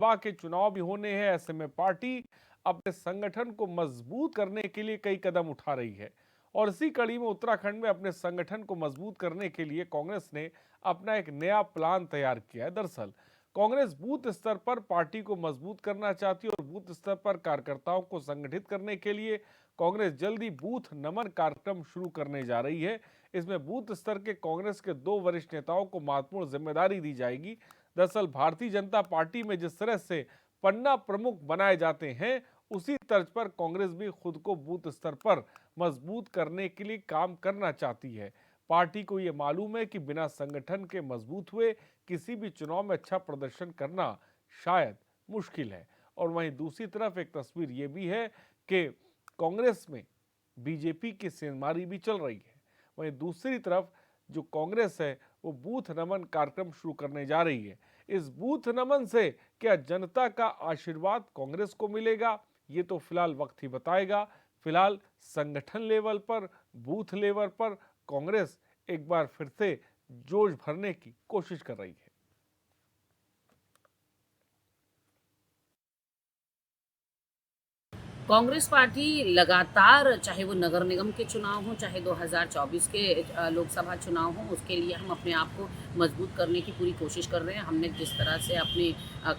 लोकसभा के चुनाव भी होने हैं। ऐसे में पार्टी अपने संगठन को मजबूत करने के लिए कई कदम उठा रही है और इसी कड़ी में उत्तराखंड में अपने संगठन को मजबूत करने के लिए कांग्रेस ने अपना एक नया प्लान तैयार किया है। दरअसल कांग्रेस बूथ स्तर पर पार्टी को मजबूत करना चाहती है और बूथ स्तर पर कार्यकर्ताओं को संगठित करने के लिए कांग्रेस जल्दी बूथ नमन कार्यक्रम शुरू करने जा रही है। इसमें बूथ स्तर के कांग्रेस के 2 वरिष्ठ नेताओं को महत्वपूर्ण जिम्मेदारी दी जाएगी। दरअसल भारतीय जनता पार्टी में जिस तरह से पन्ना प्रमुख बनाए जाते हैं, उसी तर्ज पर कांग्रेस भी खुद को बूथ स्तर पर मजबूत करने के लिए काम करना चाहती है। पार्टी को यह मालूम है कि बिना संगठन के मजबूत हुए किसी भी चुनाव में अच्छा प्रदर्शन करना शायद मुश्किल है। और वहीं दूसरी तरफ एक तस्वीर ये भी है कि कांग्रेस में बीजेपी की सेंधमारी भी चल रही है। वहीं दूसरी तरफ जो कांग्रेस है वो बूथ नमन कार्यक्रम शुरू करने जा रही है। इस बूथ नमन से क्या जनता का आशीर्वाद कांग्रेस को मिलेगा, ये तो फिलहाल वक्त ही बताएगा। फिलहाल संगठन लेवल पर, बूथ लेवल पर कांग्रेस एक बार फिर से जोश भरने की कोशिश कर रही है। कांग्रेस पार्टी लगातार, चाहे वो नगर निगम के चुनाव हों, चाहे 2024 के लोकसभा चुनाव हों, उसके लिए हम अपने आप को मजबूत करने की पूरी कोशिश कर रहे हैं। हमने जिस तरह से अपने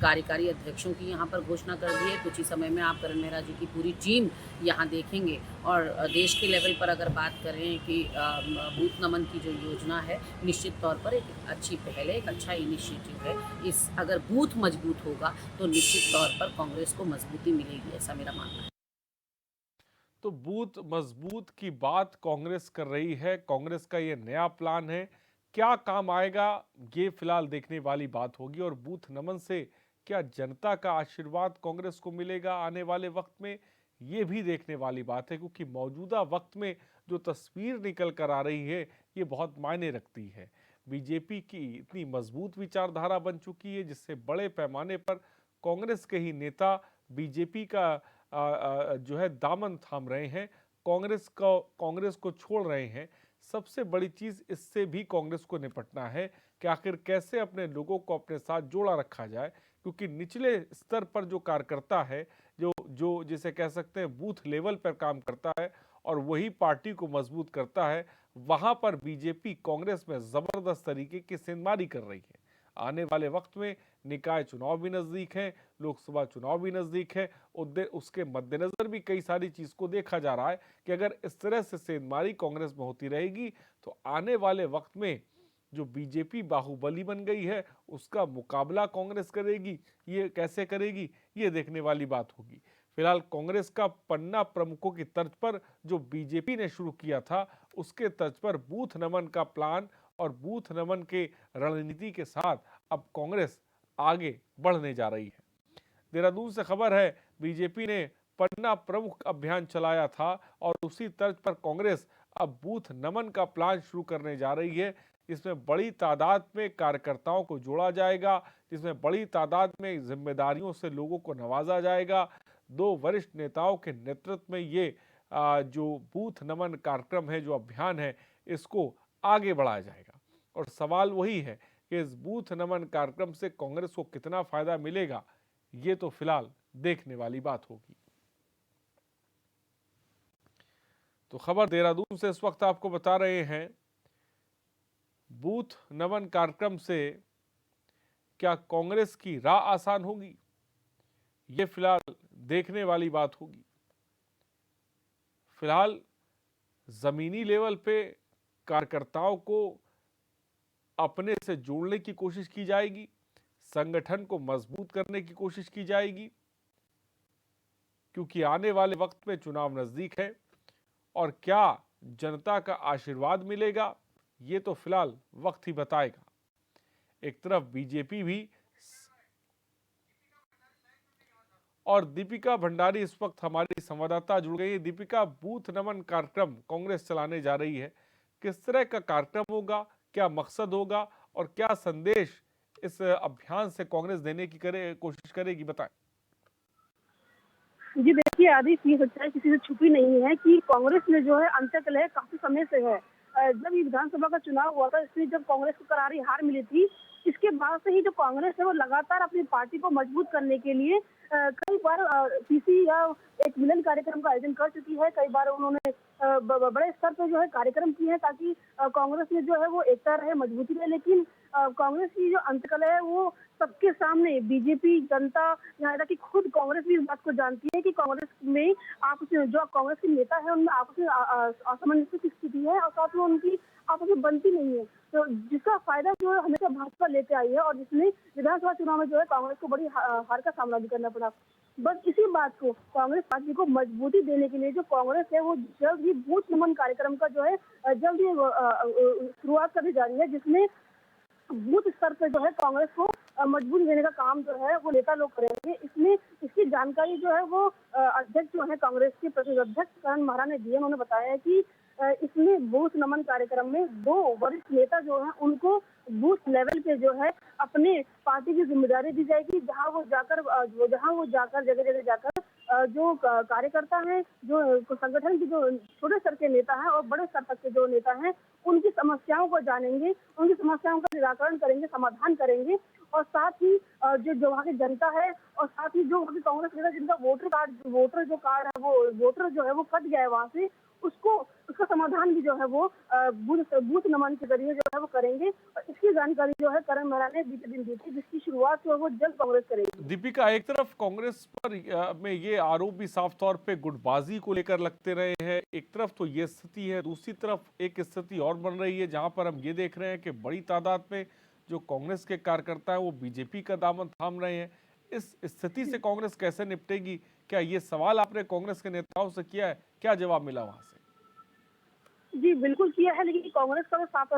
कार्यकारी अध्यक्षों की यहाँ पर घोषणा कर दी है, कुछ ही समय में आप करण मेहरा जी की पूरी टीम यहाँ देखेंगे। और देश के लेवल पर अगर बात करें कि बूथ नमन की जो योजना है, निश्चित तौर पर एक अच्छी पहल है, एक अच्छा इनिशिएटिव है। इस अगर बूथ मजबूत होगा तो निश्चित तौर पर कांग्रेस को मजबूती मिलेगी, ऐसा मेरा मानना है। तो बूथ मजबूत की बात कांग्रेस कर रही है। कांग्रेस का ये नया प्लान है, क्या काम आएगा ये फिलहाल देखने वाली बात होगी। और बूथ नमन से क्या जनता का आशीर्वाद कांग्रेस को मिलेगा आने वाले वक्त में, ये भी देखने वाली बात है। क्योंकि मौजूदा वक्त में जो तस्वीर निकल कर आ रही है ये बहुत मायने रखती है। बीजेपी की इतनी मजबूत विचारधारा बन चुकी है जिससे बड़े पैमाने पर कांग्रेस के ही नेता बीजेपी का जो है दामन थाम रहे हैं, कांग्रेस को छोड़ रहे हैं। सबसे बड़ी चीज इससे भी कांग्रेस को निपटना है कि आखिर कैसे अपने लोगों को अपने साथ जोड़ा रखा जाए। क्योंकि निचले स्तर पर जो कार्यकर्ता है, जो जो जिसे कह सकते हैं बूथ लेवल पर काम करता है और वही पार्टी को मजबूत करता है, वहां पर बीजेपी कांग्रेस में जबरदस्त तरीके की सेंधमारी कर रही है। आने वाले वक्त में निकाय चुनाव भी नजदीक है, लोकसभा चुनाव भी नजदीक है। उसके मद्देनजर भी कई सारी चीज को देखा जा रहा है कि अगर इस तरह से सेंधमारी कांग्रेस में होती रहेगी तो आने वाले वक्त में जो बीजेपी बाहुबली बन गई है उसका मुकाबला कांग्रेस करेगी। ये कैसे करेगी, ये देखने वाली बात होगी। फिलहाल कांग्रेस का पन्ना प्रमुखों की तर्ज पर जो बीजेपी ने शुरू किया था, उसके तर्ज पर बूथ नमन का प्लान और बूथ नमन के रणनीति के साथ अब कांग्रेस आगे बढ़ने जा रही है। देहरादून से खबर है, बीजेपी ने पन्ना प्रमुख अभियान चलाया था और उसी तर्ज पर कांग्रेस अब बूथ नमन का प्लान शुरू करने जा रही है। इसमें बड़ी तादाद में कार्यकर्ताओं को जोड़ा जाएगा, जिसमें बड़ी तादाद में जिम्मेदारियों से लोगों को नवाजा जाएगा। 2 वरिष्ठ नेताओं के नेतृत्व में ये जो बूथ नमन कार्यक्रम है, जो अभियान है, इसको आगे बढ़ाया जाएगा। और सवाल वही है कि इस बूथ नमन कार्यक्रम से कांग्रेस को कितना फायदा मिलेगा, ये तो फिलहाल देखने वाली बात होगी। तो खबर देहरादून से इस वक्त आपको बता रहे हैं, बूथ नमन कार्यक्रम से क्या कांग्रेस की राह आसान होगी, ये फिलहाल देखने वाली बात होगी। फिलहाल जमीनी लेवल पे कार्यकर्ताओं को अपने से जोड़ने की कोशिश की जाएगी, संगठन को मजबूत करने की कोशिश की जाएगी। क्योंकि आने वाले वक्त में चुनाव नजदीक है और क्या जनता का आशीर्वाद मिलेगा, ये तो फिलहाल वक्त ही बताएगा। एक तरफ बीजेपी भी और दीपिका भंडारी इस वक्त हमारी संवाददाता जुड़ गई है। दीपिका, बूथ नमन कार्यक्रम कांग्रेस चलाने जा रही है, किस तरह का कार्यक्रम होगा, क्या मकसद होगा और क्या संदेश इस अभियान से कांग्रेस देने की कोशिश करेगी, बताएं। जी देखिए, आदि ये सच्चाई किसी से छुपी नहीं है कि कांग्रेस में जो है अंतकलह काफ़ी समय से है। जब ये विधानसभा का चुनाव हुआ था, इसमें जब कांग्रेस को करारी हार मिली थी, इसके बाद से ही जो कांग्रेस है वो लगातार अपनी पार्टी को मजबूत करने के लिए कई बार पीसी या एक मिलन कार्यक्रम का आयोजन कर चुकी है। कई बार उन्होंने बड़े स्तर पे जो है कार्यक्रम किए हैं, ताकि कांग्रेस में जो है वो एकता रहे, मजबूती रहे। लेकिन कांग्रेस की जो अंतकलह है वो सबके सामने, बीजेपी, जनता, यहाँ तक कि खुद कांग्रेस भी इस बात को जानती है कि कांग्रेस में आपस में जो कांग्रेस के नेता है उनमें आपस में असामंजस्य की स्थिति है, और साथ में उनकी आपस में बनती नहीं है। तो जिसका फायदा जो है हमेशा भाजपा लेते आई है, और जिसने विधानसभा चुनाव में जो है कांग्रेस को बड़ी हार का सामना भी करना पड़ा। बस इसी बात को, कांग्रेस पार्टी को मजबूती देने के लिए जो कांग्रेस है वो जल्द ही बूथ नमन कार्यक्रम का जो है जल्द ही शुरुआत करने जा रही है, जिसमें बूथ स्तर पर जो है कांग्रेस को मजबूत देने का काम जो है वो नेता लोग करेंगे। इसमें इसकी जानकारी जो है वो अध्यक्ष जो है कांग्रेस के प्रदेश अध्यक्ष करण महारा ने दी है। उन्होंने बताया है कि इसमें बूथ नमन कार्यक्रम में 2 वरिष्ठ नेता जो हैं उनको बूथ लेवल पे जो है अपने पार्टी की जिम्मेदारी दी जाएगी, जहां वो जाकर जगह जगह जाकर जो कार्यकर्ता हैं, जो संगठन के जो छोटे स्तर के नेता हैं और बड़े स्तर तक के जो नेता हैं, उनकी समस्याओं को जानेंगे, उनकी समस्याओं का निराकरण करेंगे, समाधान करेंगे। और साथ ही जो वहाँ की जनता है, और साथ ही जो वहाँ की कांग्रेस नेता जिनका वोटर जो है वो कट गया है वहाँ से, उसका समाधान भी जो है वो बूथ नमन के जरिए जो है वो करेंगे। और इसकी जानकारी जो है करण मेहरा ने बीते दिन दी थी, जिसकी शुरुआत जो है वो जल्द कांग्रेस करेगी। दीपिका, एक तरफ कांग्रेस पर में ये आरोप भी साफ तौर पे गुटबाजी को लेकर लगते रहे हैं, एक तरफ तो ये स्थिति है, दूसरी तरफ एक स्थिति और बन रही है जहां पर हम ये देख रहे हैं कि बड़ी तादाद में जो कांग्रेस के कार्यकर्ता हैं वो बीजेपी का दामन थाम रहे हैं। इस स्थिति से कांग्रेस कैसे निपटेगी? क्या ये सवाल आपने कांग्रेस के नेताओं से किया है? क्या जवाब मिला वहां से? जी, बिल्कुल किया है, लेकिन कांग्रेस का तो साफ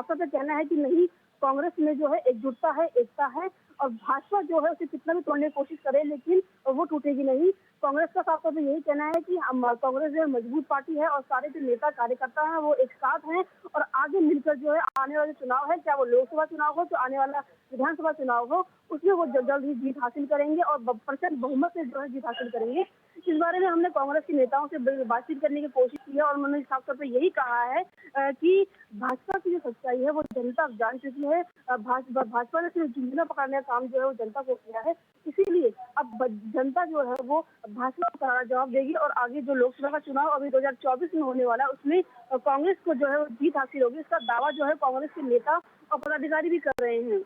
तौर पे कहना है कि नहीं, कांग्रेस में जो है एकजुटता है, एकता है, और भाजपा जो है उसे कितना भी तोड़ने की कोशिश करे लेकिन वो टूटेगी नहीं। कांग्रेस का साफ तौर पे यही कहना है कि हम कांग्रेस जो है मजबूत पार्टी है, और सारे जो नेता कार्यकर्ता हैं वो एक साथ हैं, और आगे मिलकर जो है आने वाले चुनाव है, चाहे वो लोकसभा चुनाव हो, तो आने वाला विधानसभा चुनाव हो, उसमें वो जल्द ही जीत हासिल करेंगे और प्रचंड बहुमत से जो है जीत हासिल करेंगे। इस बारे में हमने कांग्रेस के नेताओं से बातचीत करने की कोशिश की है, और उन्होंने साफ तौर पे यही कहा है कि भाजपा की जो सच्चाई है वो जनता जान चुकी है। भाजपा ने सिर्फ झुंझुना पकड़ने का काम जो है वो जनता को किया है, इसीलिए अब जनता जो है वो भाजपा को करारा जवाब देगी, और आगे जो लोकसभा का चुनाव अभी 2024 में होने वाला है उसमें कांग्रेस को जो है वो जीत हासिल होगी। इसका दावा जो है कांग्रेस के नेता और पदाधिकारी भी कर रहे हैं,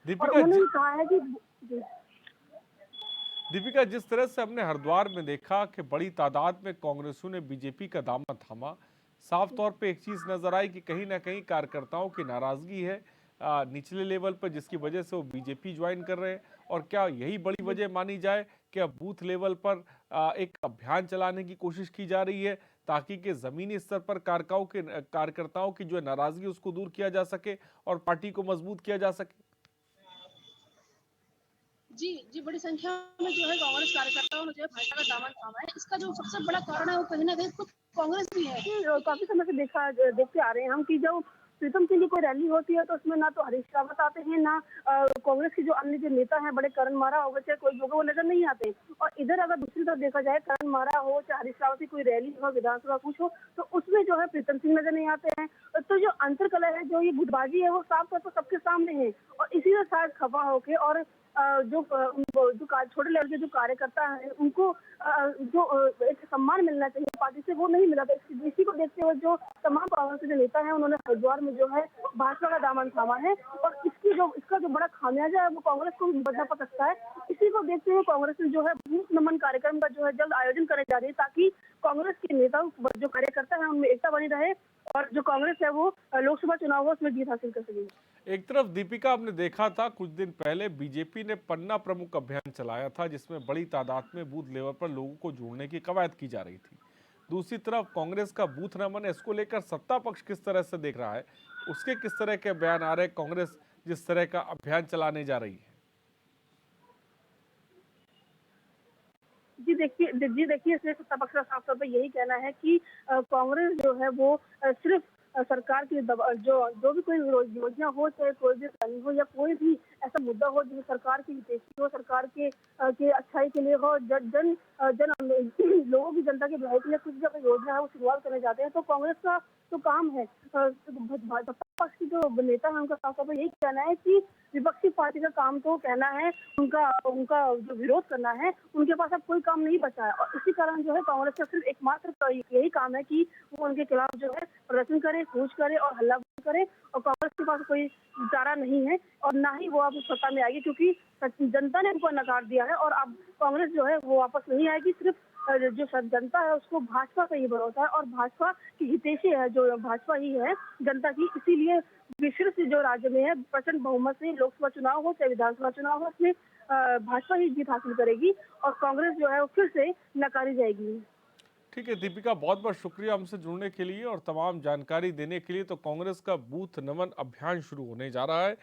और उन्होंने कहा है कि दीपिका, जिस तरह से हमने हरिद्वार में देखा कि बड़ी तादाद में कांग्रेसियों ने बीजेपी का दामन थामा, साफ तौर पे एक चीज नजर आई कि कहीं ना कहीं कार्यकर्ताओं की नाराजगी है निचले लेवल पर, जिसकी वजह से वो बीजेपी ज्वाइन कर रहे हैं। और क्या यही बड़ी वजह मानी जाए कि अब बूथ लेवल पर एक अभियान चलाने की कोशिश की जा रही है, ताकि कि जमीनी स्तर पर कार्यकर्ताओं की जो नाराजगी उसको दूर किया जा सके और पार्टी को मजबूत किया जा सके? जी, जी, बड़ी संख्या में जो है कांग्रेस कार्यकर्ताओं ने जो है भाजपा का दामन थामा है। इसका जो सबसे बड़ा कारण है वो कहीं न कहीं खुद कांग्रेस भी है। काफ़ी समय से देखते आ रहे हैं हम कि जब प्रीतम सिंह की कोई रैली होती है तो उसमें ना तो हरीश रावत आते हैं, ना कांग्रेस के जो अन्य जो नेता हैं, बड़े करण मारा हो, चाहे कोई होगा, वो नजर नहीं आते। और इधर अगर दूसरी तरफ देखा जाए, करण मारा हो चाहे हरीश रावत की कोई रैली हो, विधानसभा कुछ हो, तो उसमें जो है प्रीतम सिंह नजर नहीं आते हैं। तो जो अंतरकलह है, जो ये गुटबाजी है, वो साफ तौर पर सबके सामने है, और इसी से शायद खफा होके और जो छोटे लेवल के जो कार्यकर्ता हैं उनको जो एक सम्मान मिलना चाहिए पार्टी से, वो नहीं मिला। तो इसी को देखते हुए जो तमाम कांग्रेस के जो नेता हैं उन्होंने हरिद्वार में जो है भाजपा का दामन थामा है, और इसका जो बड़ा खामियाजा है वो कांग्रेस को भी भुगतना पड़ सकता है। इसी को देखते हुए कांग्रेस ने जो है बूथ नमन कार्यक्रम का जो है जल्द आयोजन करने जा रही है, ताकि कांग्रेस के नेता जो कार्यकर्ता है उनमें एकता बनी रहे, और जो कांग्रेस है वो लोकसभा चुनाव हो उसमें जीत हासिल कर सके। एक तरफ दीपिका, आपने देखा था कुछ दिन पहले बीजेपी ने पन्ना प्रमुख अभियान चलाया था, जिसमें बड़ी तादाद में बूथ लेवल पर लोगों को जोड़ने की कवायद की जा रही थी। दूसरी तरफ कांग्रेस का बूथ नमन है, इसको लेकर सत्ता पक्ष किस तरह से देख रहा है, उसके किस तरह के बयान आ रहे हैं कांग्रेस जिस तरह का अभियान चलाने जा रही है? जी देखिए, सत्ता पक्ष का साफ तौर पर यही कहना है कि कांग्रेस जो है वो सिर्फ सरकार की जो भी कोई योजना हो, चाहे कोई भी रैली हो या कोई भी ऐसा मुद्दा हो जो सरकार की हितैषी हो, सरकार के अच्छाई के लिए हो, जन लोगों की, जनता के भलाई के लिए कुछ भी अगर योजना है वो शुरुआत करने जाते हैं, तो कांग्रेस का जो काम है, सत्ता पक्ष की जो नेता है उनका साफ तौर पर यही कहना है कि विपक्षी पार्टी का काम तो कहना है, उनका उनका जो विरोध करना है, उनके पास अब कोई काम नहीं बचा है। और इसी कारण जो है कांग्रेस का सिर्फ एकमात्र यही काम है कि वो उनके खिलाफ जो है प्रदर्शन करे, कूच करे और हल्ला करे। और कांग्रेस के पास कोई चारा नहीं है और ना ही वो अब सत्ता में आएगी, क्योंकि जनता ने उनको नकार दिया है। और अब कांग्रेस जो है वो वापस नहीं आएगी। सिर्फ जो जनता है उसको भाजपा का ही भरोसा है और भाजपा की हितैषी है, जो भाजपा ही है जनता की। इसीलिए विशेष जो राज्य में है प्रचंड बहुमत से लोकसभा चुनाव हो चाहे विधानसभा चुनाव हो, उसमें भाजपा ही जीत हासिल करेगी और कांग्रेस जो है वो फिर से नकारी जाएगी। ठीक है दीपिका, बहुत बहुत शुक्रिया हमसे जुड़ने के लिए और तमाम जानकारी देने के लिए। तो कांग्रेस का बूथ नमन अभियान शुरू होने जा रहा है,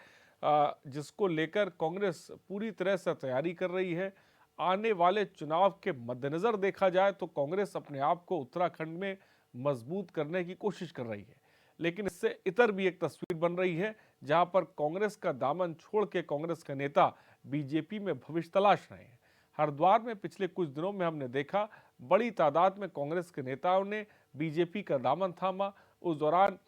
जिसको लेकर कांग्रेस पूरी तरह से तैयारी कर रही है। आने वाले चुनाव के मद्देनजर देखा जाए तो कांग्रेस अपने आप को उत्तराखंड में मजबूत करने की कोशिश कर रही है, लेकिन इससे इतर भी एक तस्वीर बन रही है जहां पर कांग्रेस का दामन छोड़ के कांग्रेस का नेता बीजेपी में भविष्य तलाश रहे हैं। हरिद्वार में पिछले कुछ दिनों में हमने देखा बड़ी तादाद में कांग्रेस के नेताओं ने बीजेपी का दामन थामा। उस दौरान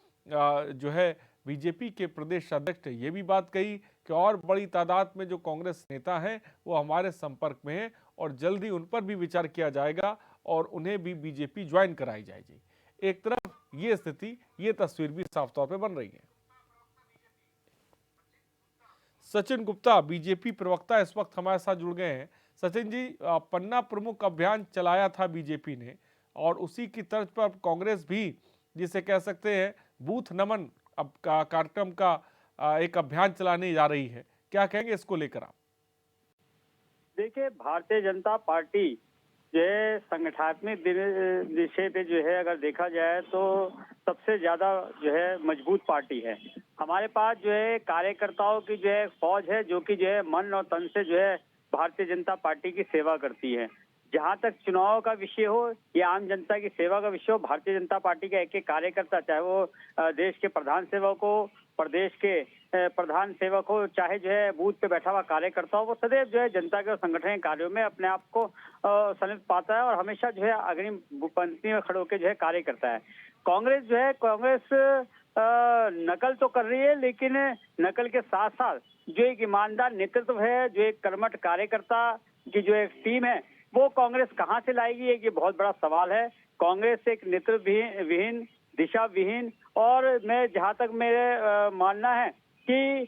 जो है बीजेपी के प्रदेश अध्यक्ष ने ये भी बात कही कि और बड़ी तादाद में जो कांग्रेस नेता हैं वो हमारे संपर्क में हैं और जल्दी उन पर भी विचार किया जाएगा और उन्हें भी बीजेपी ज्वाइन कराई जाएगी। एक तरफ ये स्थिति, ये तस्वीर भी साफ तौर पे बन रही है। सचिन गुप्ता बीजेपी प्रवक्ता इस वक्त हमारे साथ जुड़ गए हैं। सचिन जी, पन्ना प्रमुख अभियान चलाया था बीजेपी ने और उसी की तर्ज पर कांग्रेस भी, जिसे कह सकते हैं बूथ नमन अब का कार्यक्रम का एक अभियान चलाने जा रही है। क्या कहेंगे इसको लेकर आप? देखिए, भारतीय जनता पार्टी जो है संगठनात्मक विषय पे जो है अगर देखा जाए तो सबसे ज्यादा जो है मजबूत पार्टी है। हमारे पास जो है कार्यकर्ताओं की जो है फौज है, जो कि जो है मन और तन से जो है भारतीय जनता पार्टी की सेवा करती है। जहां तक चुनाव का विषय हो या आम जनता की सेवा का विषय हो, भारतीय जनता पार्टी का एक एक कार्यकर्ता, चाहे वो देश के प्रधान सेवक हो, प्रदेश के प्रधान सेवक हो, चाहे जो है बूथ पे बैठा हुआ कार्यकर्ता हो, वो सदैव जो है जनता के और संगठन के कार्यों में अपने आप को संलिप्त पाता है और हमेशा जो है अग्रिम पंक्ति में खड़े होकर जो है कार्य करता है। कांग्रेस नकल तो कर रही है, लेकिन नकल के साथ साथ जो एक ईमानदार नेतृत्व है, जो एक कर्मठ कार्यकर्ता की जो एक टीम है, वो कांग्रेस कहां से लाएगी, ये बहुत बड़ा सवाल है। कांग्रेस एक नेतृत्व विहीन, दिशा विहीन और मैं जहां तक मेरे मानना है कि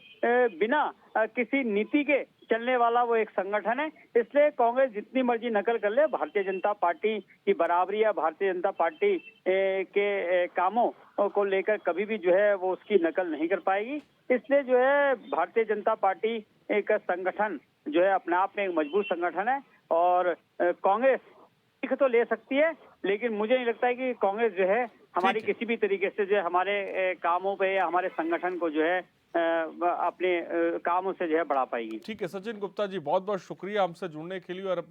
बिना किसी नीति के चलने वाला वो एक संगठन है। इसलिए कांग्रेस जितनी मर्जी नकल कर ले, भारतीय जनता पार्टी की बराबरी या भारतीय जनता पार्टी के कामों को लेकर कभी भी जो है वो उसकी नकल नहीं कर पाएगी। इसलिए जो है भारतीय जनता पार्टी का संगठन जो है अपने आप में एक मजबूत संगठन है और कांग्रेस सीख तो ले सकती है, लेकिन मुझे नहीं लगता है कि कांग्रेस जो है हमारी किसी भी तरीके से जो है हमारे कामों पे या हमारे संगठन को जो है अपने कामों से जो है बढ़ा पाएगी। ठीक है सचिन गुप्ता जी, बहुत बहुत शुक्रिया हमसे जुड़ने के लिए और अपनी